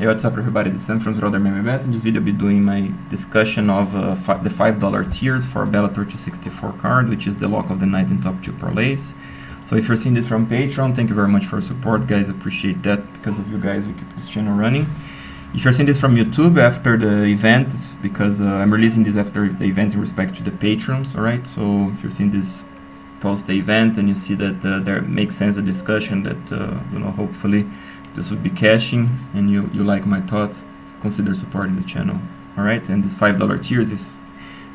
Hey, what's up everybody, this is Sam from Roder MMA. In this video I'll be doing my discussion of the $5 tiers for Bellator 264 card, which is the lock of the night in top 2 parlays. So if you're seeing this from Patreon, thank you very much for your support, guys. Appreciate that. Because of you guys, we keep this channel running. If you're seeing this from YouTube after the event, it's because I'm releasing this after the event in respect to the patrons, alright? So if you're seeing this post the event and you see that there makes sense a discussion that, hopefully this would be cashing and you like my thoughts, consider supporting the channel, alright? And this $5 tiers is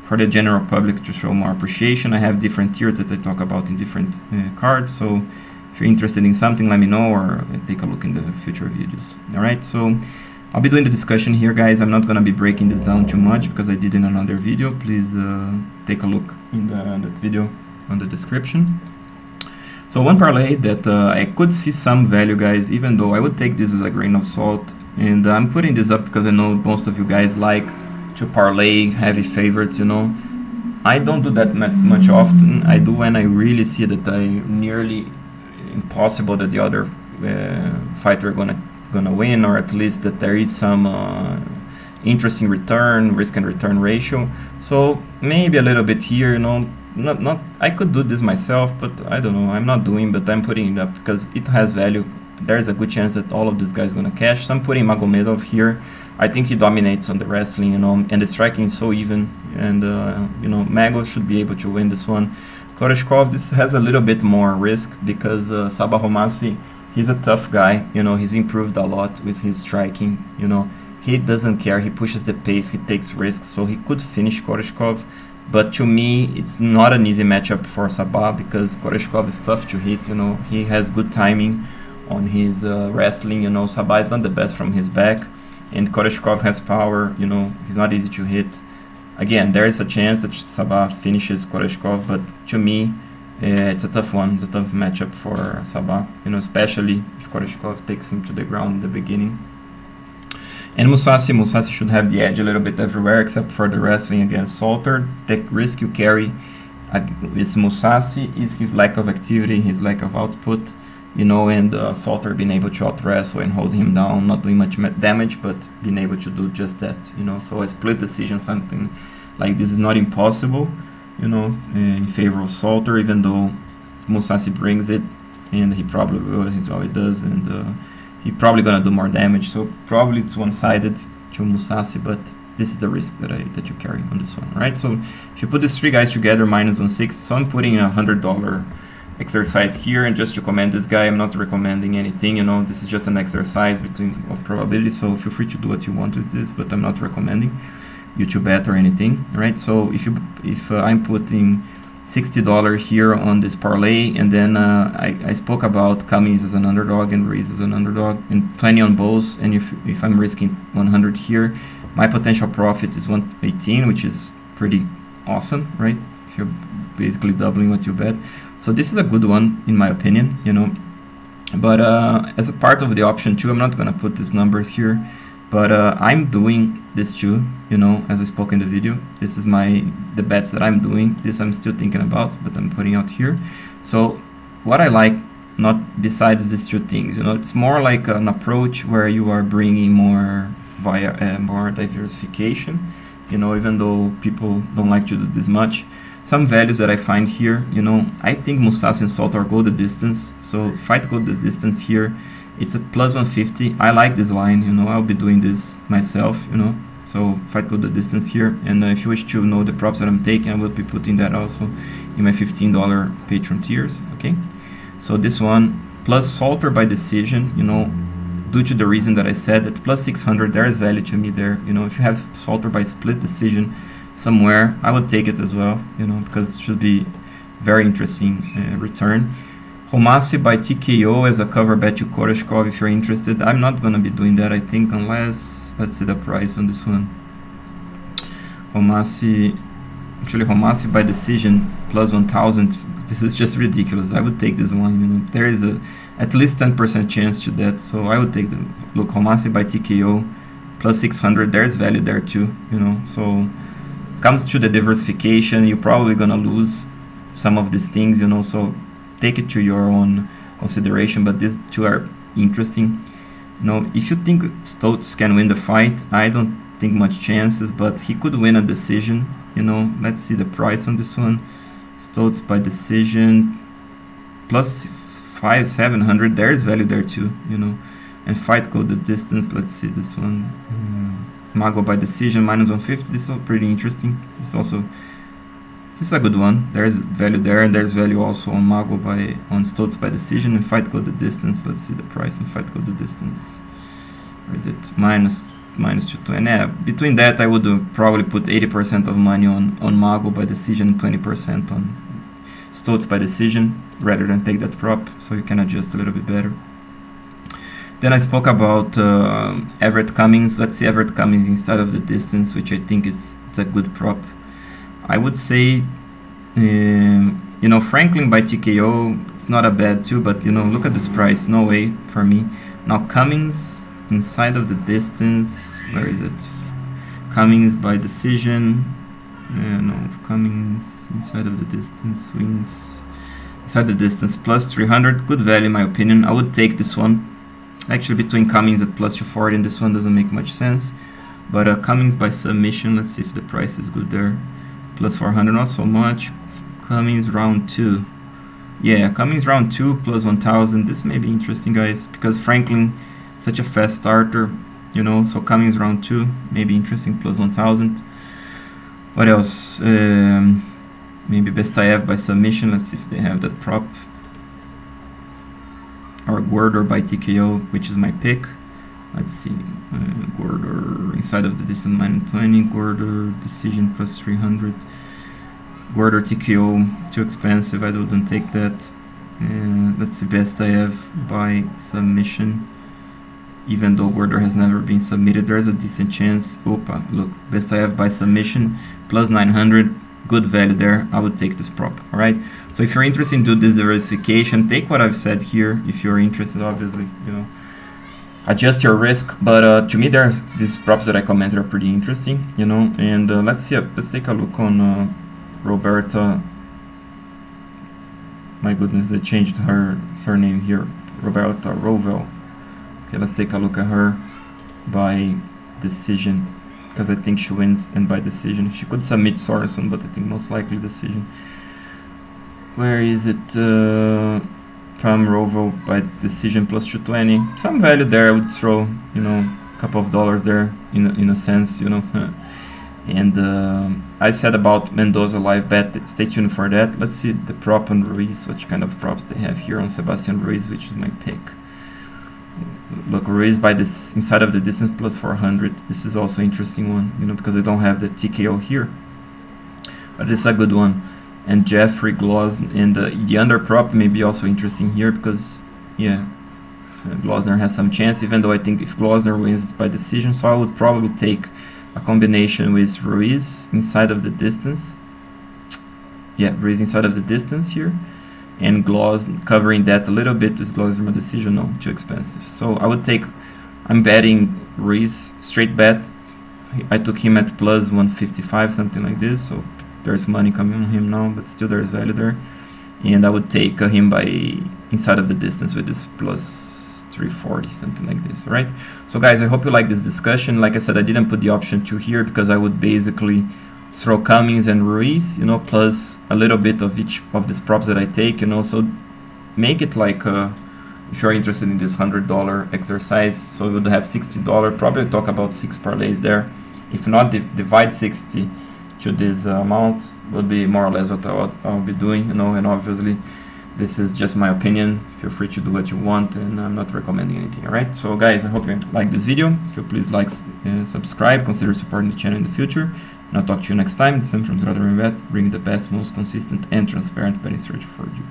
for the general public to show more appreciation. I have different tiers that I talk about in different cards, so if you're interested in something, let me know or take a look in the future videos, alright? So I'll be doing the discussion here, guys. I'm not going to be breaking this down too much because I did in another video. Please take a look in that video on the description. So one parlay that I could see some value, guys, even though I would take this with a grain of salt. And I'm putting this up because I know most of you guys like to parlay heavy favorites, I don't do that much often. I do when I really see that I nearly impossible that the other fighter gonna win, or at least that there is some interesting risk and return ratio. So maybe a little bit here, not I could do this myself, but I don't know, I'm not doing, but I'm putting it up because it has value. There's a good chance that all of these guys gonna cash. So I'm putting Magomedov here. I think he dominates on the wrestling, and the striking is so even, and Mago should be able to win this one. Koreshkov, this has a little bit more risk because Sabah Homasi, he's a tough guy, he's improved a lot with his striking, he doesn't care, he pushes the pace, he takes risks, so he could finish Koreshkov. But to me, it's not an easy matchup for Sabah because Koreshkov is tough to hit, he has good timing on his wrestling, Sabah is not the best from his back, and Koreshkov has power, he's not easy to hit. Again, there is a chance that Sabah finishes Koreshkov, but to me, it's a tough one, it's a tough matchup for Sabah, especially if Koreshkov takes him to the ground in the beginning. And Mousasi should have the edge a little bit everywhere except for the wrestling against Salter. The risk you carry with Mousasi is his lack of activity, his lack of output, and Salter being able to out-wrestle and hold him down, not doing much damage, but being able to do just that, So a split decision, something like this is not impossible, in favor of Salter, even though Mousasi brings it, and he probably will, he's all he does, and he's probably gonna do more damage, so probably it's one-sided to Mousasi, but this is the risk that you carry on this one, right? So if you put these three guys together, minus 160, so I'm putting a $100 exercise here, and just to comment this guy, I'm not recommending anything, this is just an exercise of probability, so feel free to do what you want with this, but I'm not recommending you to bet or anything, right? So if I'm putting $60 here on this parlay, and then I spoke about Cummings as an underdog and Ruiz as an underdog, and 20 on both, and if I'm risking 100 here, my potential profit is 118, which is pretty awesome, right? If you're basically doubling what you bet. So this is a good one in my opinion, but as a part of the option too, I'm not gonna put these numbers here, but I'm doing this too, as I spoke in the video. This is the bets that I'm doing. This I'm still thinking about, but I'm putting out here. So what I like, not besides these two things, it's more like an approach where you are bringing more more diversification, even though people don't like to do this much. Some values that I find here, I think Mousasi and Salter go the distance. So fight go the distance here. It's at plus 150. I like this line, I'll be doing this myself, So fight go the distance here. And if you wish to know the props that I'm taking, I will be putting that also in my $15 Patreon tiers, okay? So this one, plus Salter by decision, due to the reason that I said, at plus 600, there is value to me there. If you have Salter by split decision somewhere, I would take it as well, because it should be very interesting return. Homasi by TKO as a cover bet to Koreshkov if you're interested. I'm not going to be doing that, I think, unless, let's see the price on this one. Homasi by decision plus 1000. This is just ridiculous. I would take this line, There is at least 10% chance to that, so I would take look, Homasi by TKO plus 600, there's value there too, So comes to the diversification, you're probably going to lose some of these things, so take it to your own consideration, but these two are interesting. You know, if you think Stoltz can win the fight, I don't think much chances, but he could win a decision. You know, let's see the price on this one. Stoltz by decision plus 700. There's value there too, you know. And fight code the distance. Let's see this one. Mago by decision minus 150. This is pretty interesting. This is a good one. There's value there, and there's value also on Mago on Stoltz by decision, and fight code the distance. Let's see the price and fight code the distance. Where is it? Minus 220. Yeah, between that I would probably put 80% of money on Mago by decision and 20% on Stoltz by decision rather than take that prop, so you can adjust a little bit better. Then I spoke about Everett Cummings. Let's see Everett Cummings inside of the distance, which I think it's a good prop. I would say, you know, Franklin by TKO, it's not a bad too, but you know, look at this price, no way for me. Now Cummings inside of the distance, where is it? Cummings by decision, no, Cummings inside of the distance, wins inside the distance plus 300, good value in my opinion. I would take this one. Actually, between Cummings at plus 240 and this one doesn't make much sense, but Cummings by submission, let's see if the price is good there. Plus 400, not so much. Cummings round 2. Yeah, Cummings round 2 plus 1000. This may be interesting, guys, because Franklin, such a fast starter, you know. So Cummings round 2, maybe interesting, plus 1000. What else? Maybe Bestayev by submission. Let's see if they have that prop. Or Gorder by TKO, which is my pick. Let's see, Gorder inside of the distance minus 20, Gorder decision plus 300, Gorder TKO too expensive, I wouldn't take that. Let's see, Bestayev by submission, even though Gorder has never been submitted, there's a decent chance. Opa, look, Bestayev by submission plus 900, good value there. I would take this prop. All right, so if you're interested in doing this diversification, take what I've said here. If you're interested, obviously, you know, adjust your risk, but to me, there's these props that I commented are pretty interesting, you know. And let's see, let's take a look on Roberta. My goodness, they changed her surname here, Roberta Rovel. Okay, let's take a look at her by decision, because I think she wins and by decision. She could submit Sorensen, but I think most likely decision. Where is it? Pam Rovel by decision plus 220. Some value there. I would throw, you know, a couple of dollars there in a sense, you know. And I said about Mendoza live bet. Stay tuned for that. Let's see the prop on Ruiz. What kind of props they have here on Sebastian Ruiz, which is my pick. Look, Ruiz by this inside of the distance plus 400. This is also interesting one, you know, because they don't have the TKO here. But this is a good one. And Jeffrey Glosner, and the under prop may be also interesting here because, yeah, Glosner has some chance, even though I think if Glosner wins by decision, so I would probably take a combination with Ruiz inside of the distance. Yeah, Ruiz inside of the distance here. And Glosner covering that a little bit with Glosner decision, no, too expensive. So I would take, I'm betting Ruiz, straight bet. I took him at plus 155, something like this, so there's money coming on him now, but still there's value there. And I would take him by inside of the distance with this plus 340, something like this, all right? So guys, I hope you like this discussion. Like I said, I didn't put the option 2 here because I would basically throw Cummings and Ruiz, you know, plus a little bit of each of these props that I take, you know, so make it like if you're interested in this $100 exercise, so we would have $60, probably talk about 6 parlays there. If not, divide 60 to this amount, would be more or less what I'll be doing, you know, and obviously this is just my opinion. Feel free to do what you want, and I'm not recommending anything, alright? So guys, I hope you like this video. If you please like, subscribe, consider supporting the channel in the future, and I'll talk to you next time. This is Sam from LOTN, bringing the best, most consistent and transparent betting strategy for you.